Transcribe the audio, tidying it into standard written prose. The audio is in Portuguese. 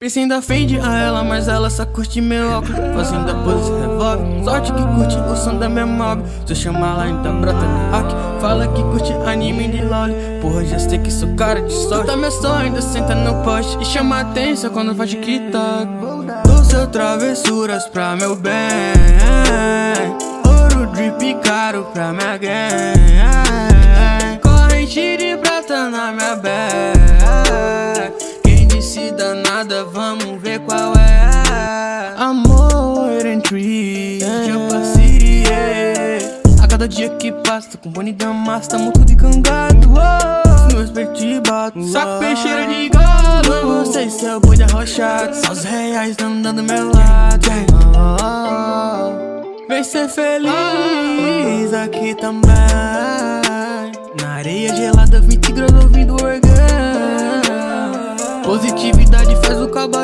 Pensei em dar fade a ela, mas ela só curte meu óculos. Fazendo a pose revolve, sorte que curte o som da minha mob. Se eu chamar lá então brota no rock. Fala que curte anime de LOL. Porra, já sei que sou cara de sorte. Tá meu sonho, ainda senta no poste e chama atenção quando faz TikTok. Do seu travessuras pra meu bem, ouro drip caro pra minha gang. Corrente de prata na minha bag. Se danada, vamos ver qual é. Amor and tree, Jampa City, yeah. A cada dia que passa, tô com Bonnie da massa, tamo tudo encangado. Os meus peitos de bato, saco peixeira de galo. Não sei se é o boi de arrochado, só os reais andando do meu lado. Vem ser feliz aqui também. Na areia gelada, 20 graus ouvindo orgão. Positividade faz o cabo